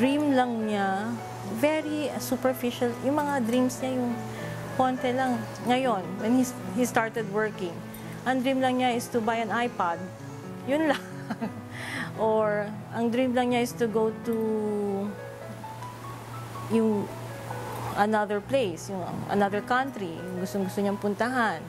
dream lang niya, very superficial. Yung mga dreams niya, yung konti lang. Ngayon, when he started working, ang dream lang niya is to buy an iPad. Yun lang. Or, ang dream lang niya is to go to yung another place, yung another country, gustong-gusto niyang puntahan.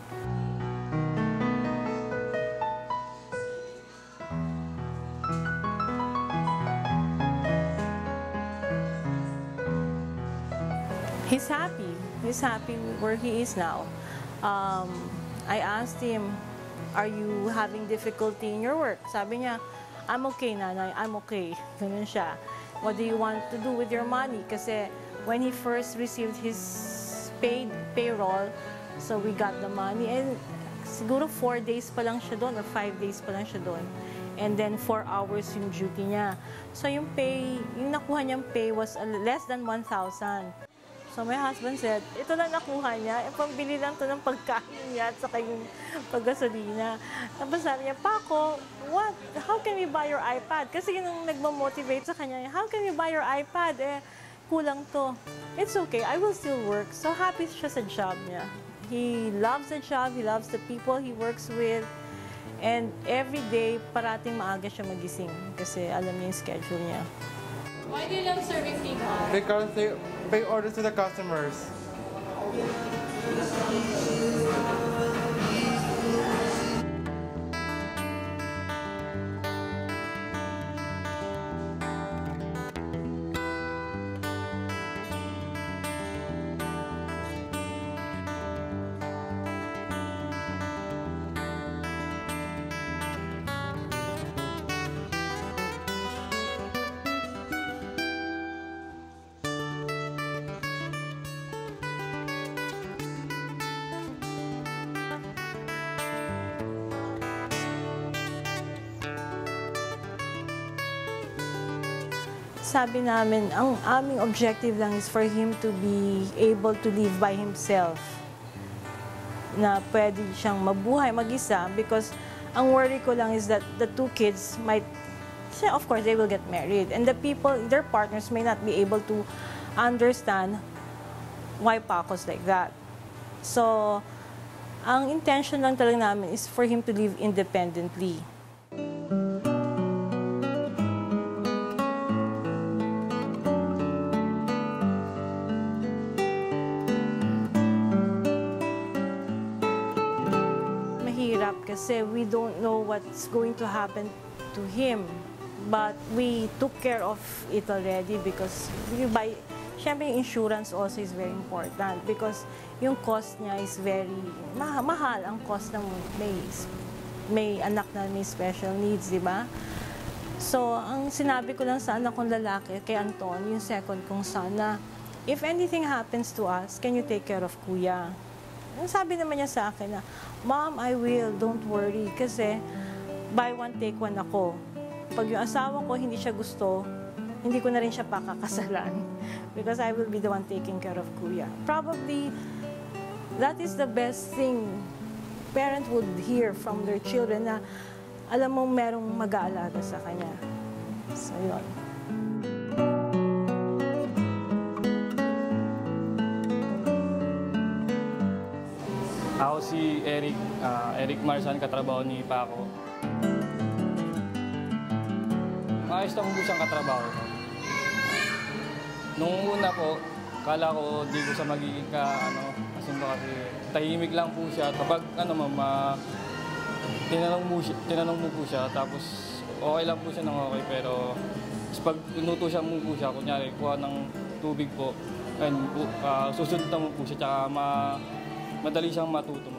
He's happy. He's happy where he is now. I asked him, are you having difficulty in your work? Sabi niya, I'm okay, nanay. I'm okay. Ganun siya. What do you want to do with your money? Kasi when he first received his payroll, so we got the money. And siguro 4 days pa lang siya doon or 5 days pa lang siya doon. And then 4 hours yung duty niya. So yung pay, yung nakuha niyang pay was less than 1,000. So my husband said, ito lang nakuha niya, pambili lang to ng pagkain niya at saka yung paggasolina. Tapos sabi niya, Paco, what? How can we buy your iPad? Kasi yun ang nagmamotivate sa kanya, how can we buy your iPad? Kulang to. It's okay, I will still work. So happy siya sa job niya. He loves the job, he loves the people he works with. And every day, parating maaga siya magising kasi alam niya yung schedule niya. Why do you love serving people? Because they pay orders to the customers. Sabi namin, ang aming objective lang is for him to be able to live by himself. Na pwede siyang mabuhay mag-isa because ang worry ko lang is that the 2 kids might, of course, they will get married. And the people, their partners may not be able to understand why Paco's like that. So, ang intention lang talaga namin is for him to live independently. Kasi we don't know what's going to happen to him. But we took care of it already because syempre yung insurance also is very important because yung cost niya is very mahal ang cost ng may anak na may special needs, di ba? So, ang sinabi ko lang sa anak kong lalaki, kay Anton, yung second kong son, na if anything happens to us, can you take care of kuya? Sabi naman niya sa akin na, Mom, I will, don't worry. Kasi, buy one, take one ako. Pag yung asawa ko hindi siya gusto, hindi ko na rin siya pakakasalan. Because I will be the one taking care of kuya. Probably, that is the best thing parent would hear from their children na alam mo merong mag-aalaga sa kanya. So, yun. Ako si Eric Marsan, katrabaho ni Paco. Maayos naman po siyang katrabaho. Nung una po, kala ko di ko siya magiging kasimba kasi tahimik lang po siya. Kapag tinanong mo po siya, tapos okay lang po siya ng okay. Pero pag inuto siya mo po siya, kunyari, kuha ng tubig po, susunod naman po siya, tsaka madali siyang matuto.